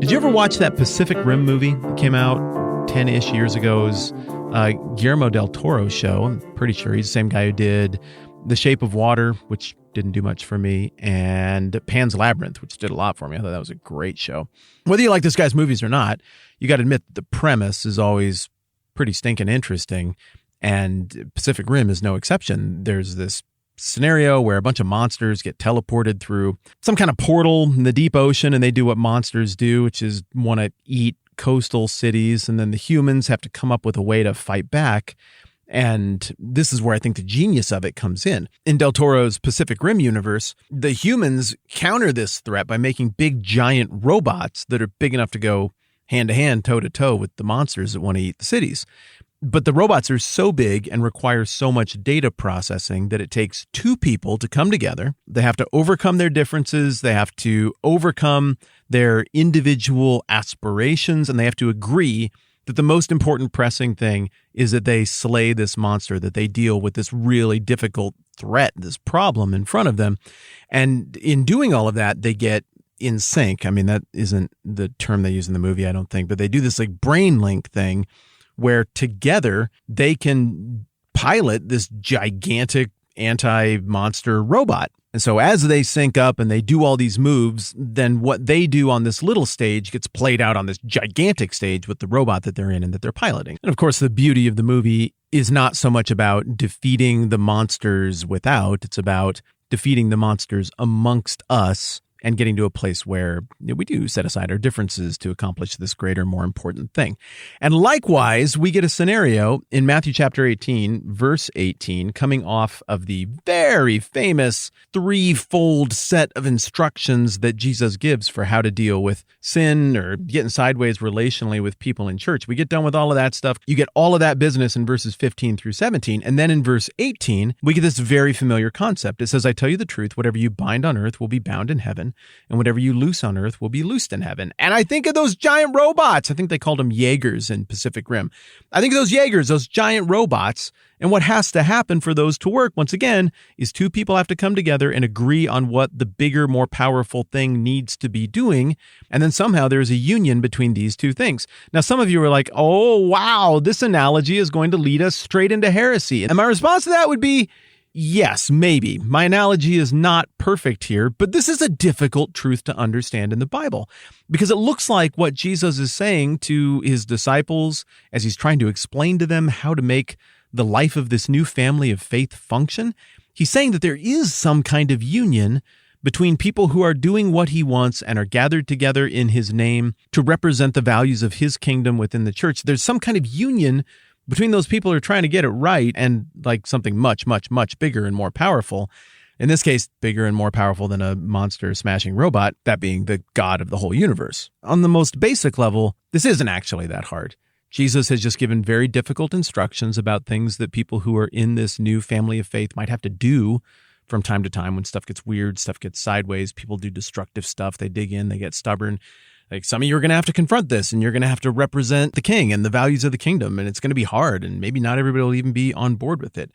Did you ever watch that Pacific Rim movie that came out 10-ish years ago? It was Guillermo del Toro's show. I'm pretty sure he's the same guy who did The Shape of Water, which didn't do much for me, and Pan's Labyrinth, which did a lot for me. I thought that was a great show. Whether you like this guy's movies or not, you got to admit the premise is always pretty stinking interesting, and Pacific Rim is no exception. There's this scenario where a bunch of monsters get teleported through some kind of portal in the deep ocean, and they do what monsters do, which is want to eat coastal cities, and then the humans have to come up with a way to fight back. And this is where I think the genius of it comes in. In Del Toro's Pacific Rim universe, the humans counter this threat by making big, giant robots that are big enough to go hand-to-hand, toe-to-toe with the monsters that want to eat the cities. But the robots are so big and require so much data processing that it takes two people to come together. They have to overcome their differences. They have to overcome their individual aspirations, and they have to agree that the most important pressing thing is that they slay this monster, that they deal with this really difficult threat, this problem in front of them. And in doing all of that, they get in sync. I mean, that isn't the term they use in the movie, I don't think, but they do this like brain link thing where together they can pilot this gigantic anti-monster robot. And so as they sync up and they do all these moves, then what they do on this little stage gets played out on this gigantic stage with the robot that they're in and that they're piloting. And of course, the beauty of the movie is not so much about defeating the monsters without, it's about defeating the monsters amongst us and getting to a place where we do set aside our differences to accomplish this greater, more important thing. And likewise, we get a scenario in Matthew chapter 18, verse 18, coming off of the very famous threefold set of instructions that Jesus gives for how to deal with sin or getting sideways relationally with people in church. We get done with all of that stuff. You get all of that business in verses 15 through 17. And then in verse 18, we get this very familiar concept. It says, I tell you the truth, whatever you bind on earth will be bound in heaven, and whatever you loose on earth will be loosed in heaven. And I think of those giant robots. I think they called them Jaegers in Pacific Rim. I think of those Jaegers, those giant robots. And what has to happen for those to work, once again, is two people have to come together and agree on what the bigger, more powerful thing needs to be doing. And then somehow there's a union between these two things. Now, some of you are like, oh, wow, this analogy is going to lead us straight into heresy. And my response to that would be, yes, maybe. My analogy is not perfect here, but this is a difficult truth to understand in the Bible because it looks like what Jesus is saying to his disciples as he's trying to explain to them how to make the life of this new family of faith function. He's saying that there is some kind of union between people who are doing what he wants and are gathered together in his name to represent the values of his kingdom within the church. There's some kind of union between those people who are trying to get it right and like something much, much, much bigger and more powerful. In this case, bigger and more powerful than a monster smashing robot, that being the God of the whole universe. On the most basic level, this isn't actually that hard. Jesus has just given very difficult instructions about things that people who are in this new family of faith might have to do from time to time when stuff gets weird, stuff gets sideways, people do destructive stuff, they dig in, they get stubborn. Like some of you are going to have to confront this and you're going to have to represent the king and the values of the kingdom. And it's going to be hard and maybe not everybody will even be on board with it.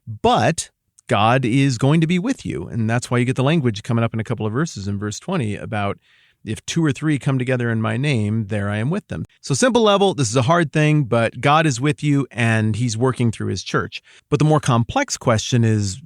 But God is going to be with you. And that's why you get the language coming up in a couple of verses in verse 20 about if two or three come together in my name, there I am with them. So simple level, this is a hard thing, but God is with you and he's working through his church. But the more complex question is,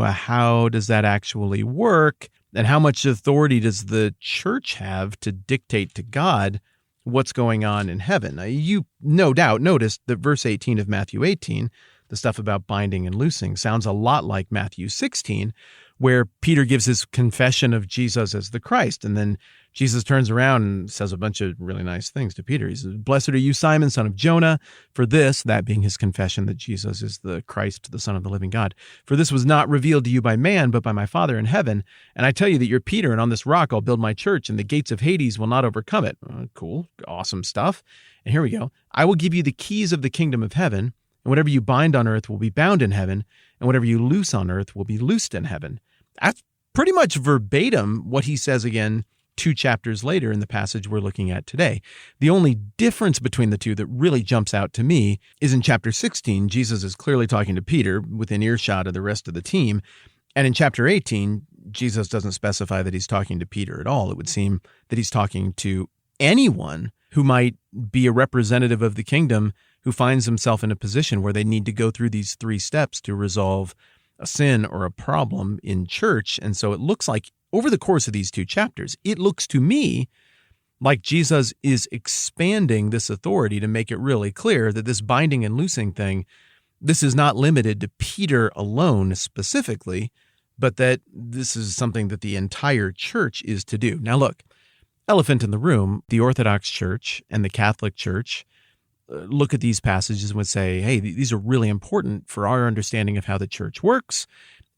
how does that actually work? And how much authority does the church have to dictate to God what's going on in heaven? Now, you no doubt noticed that verse 18 of Matthew 18, the stuff about binding and loosing, sounds a lot like Matthew 16, where Peter gives his confession of Jesus as the Christ. And then Jesus turns around and says a bunch of really nice things to Peter. He says, blessed are you, Simon, son of Jonah, for this, that being his confession that Jesus is the Christ, the Son of the living God. For this was not revealed to you by man, but by my Father in heaven. And I tell you that you're Peter, and on this rock I'll build my church, and the gates of Hades will not overcome it. Cool, awesome stuff. And here we go. I will give you the keys of the kingdom of heaven, and whatever you bind on earth will be bound in heaven, and whatever you loose on earth will be loosed in heaven. That's pretty much verbatim what he says again 2 chapters later in the passage we're looking at today. The only difference between the two that really jumps out to me is in chapter 16, Jesus is clearly talking to Peter within earshot of the rest of the team. And in chapter 18, Jesus doesn't specify that he's talking to Peter at all. It would seem that he's talking to anyone who might be a representative of the kingdom who finds himself in a position where they need to go through these 3 steps to resolve a sin or a problem in church. And so it looks like over the course of these 2 chapters, it looks to me like Jesus is expanding this authority to make it really clear that this binding and loosing thing, this is not limited to Peter alone specifically, but that this is something that the entire church is to do. Now look, elephant in the room, the Orthodox Church and the Catholic Church look at these passages and would say, hey, these are really important for our understanding of how the church works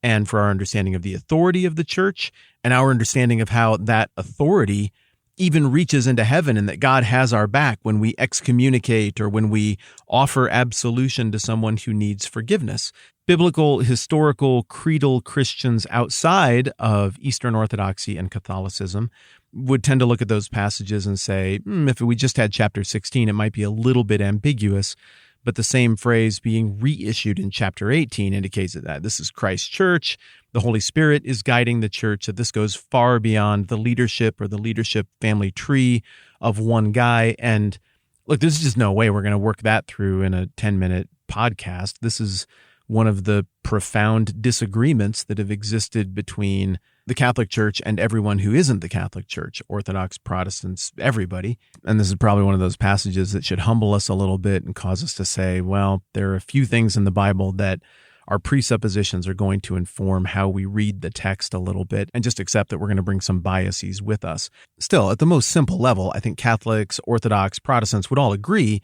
and for our understanding of the authority of the church and our understanding of how that authority even reaches into heaven and that God has our back when we excommunicate or when we offer absolution to someone who needs forgiveness. Biblical, historical, creedal Christians outside of Eastern Orthodoxy and Catholicism would tend to look at those passages and say, if we just had chapter 16, it might be a little bit ambiguous, but the same phrase being reissued in chapter 18 indicates that this is Christ's church, the Holy Spirit is guiding the church, that this goes far beyond the leadership or the leadership family tree of one guy. And look, there's just no way we're going to work that through in a 10-minute podcast. This is one of the profound disagreements that have existed between the Catholic Church and everyone who isn't the Catholic Church, Orthodox, Protestants, everybody. And this is probably one of those passages that should humble us a little bit and cause us to say, well, there are a few things in the Bible that our presuppositions are going to inform how we read the text a little bit, and just accept that we're going to bring some biases with us. Still, at the most simple level, I think Catholics, Orthodox, Protestants would all agree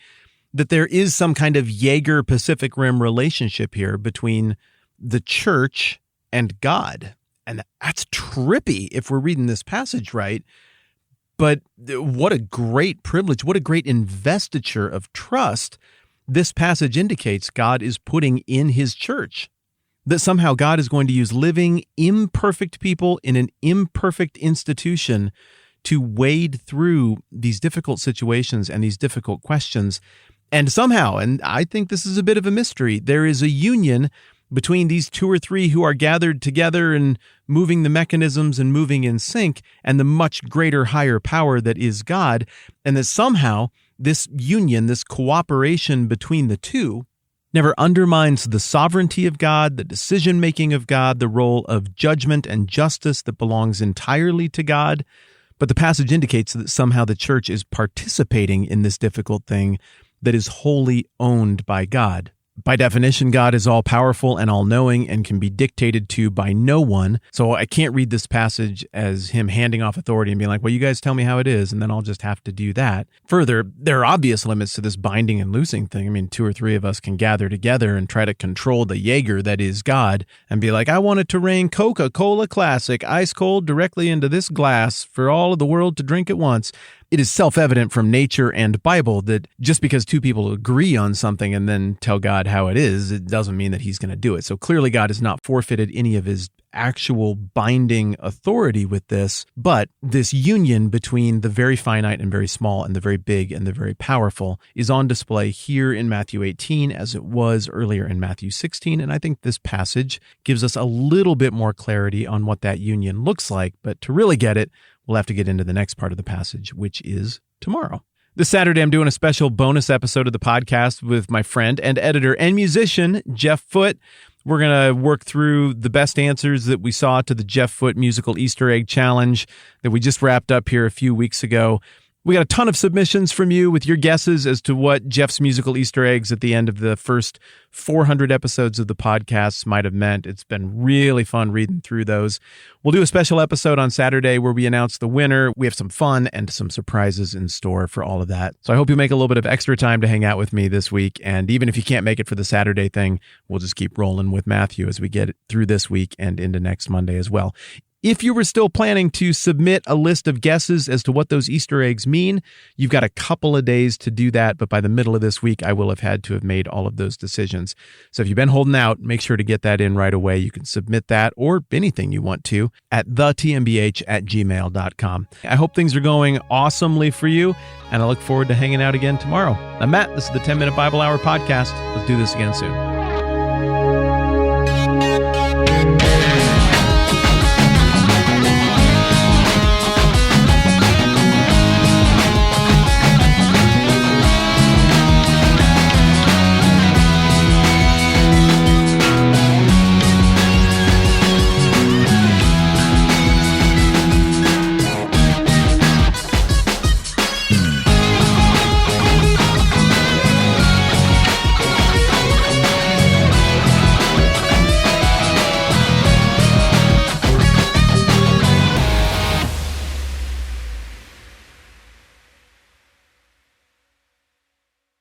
that there is some kind of Jaeger-Pacific Rim relationship here between the church and God. And that's trippy if we're reading this passage right. But what a great privilege, what a great investiture of trust this passage indicates God is putting in his church. That somehow God is going to use living, imperfect people in an imperfect institution to wade through these difficult situations and these difficult questions. And somehow, and I think this is a bit of a mystery, there is a union between these 2 or 3 who are gathered together and moving the mechanisms and moving in sync, and the much greater, higher power that is God, and that somehow this union, this cooperation between the two, never undermines the sovereignty of God, the decision-making of God, the role of judgment and justice that belongs entirely to God. But the passage indicates that somehow the church is participating in this difficult thing that is wholly owned by God. By definition, God is all-powerful and all-knowing and can be dictated to by no one. So I can't read this passage as him handing off authority and being like, well, you guys tell me how it is, and then I'll just have to do that. Further, there are obvious limits to this binding and loosing thing. I mean, 2 or 3 of us can gather together and try to control the Jaeger that is God and be like, I want it to rain Coca-Cola Classic, ice cold, directly into this glass for all of the world to drink at once. It is self-evident from nature and Bible that just because 2 people agree on something and then tell God how it is, it doesn't mean that he's going to do it. So clearly God has not forfeited any of his actual binding authority with this, but this union between the very finite and very small and the very big and the very powerful is on display here in Matthew 18 as it was earlier in Matthew 16. And I think this passage gives us a little bit more clarity on what that union looks like. But to really get it, we'll have to get into the next part of the passage, which is tomorrow. This Saturday, I'm doing a special bonus episode of the podcast with my friend and editor and musician, Jeff Foote. We're going to work through the best answers that we saw to the Jeff Foote musical Easter egg challenge that we just wrapped up here a few weeks ago. We got a ton of submissions from you with your guesses as to what Jeff's musical Easter eggs at the end of the first 400 episodes of the podcast might have meant. It's been really fun reading through those. We'll do a special episode on Saturday where we announce the winner. We have some fun and some surprises in store for all of that. So I hope you make a little bit of extra time to hang out with me this week. And even if you can't make it for the Saturday thing, we'll just keep rolling with Matthew as we get through this week and into next Monday as well. If you were still planning to submit a list of guesses as to what those Easter eggs mean, you've got a couple of days to do that, but by the middle of this week, I will have had to have made all of those decisions. So if you've been holding out, make sure to get that in right away. You can submit that or anything you want to at thetmbh@gmail.com. I hope things are going awesomely for you, and I look forward to hanging out again tomorrow. I'm Matt. This is the 10-Minute Bible Hour podcast. Let's do this again soon.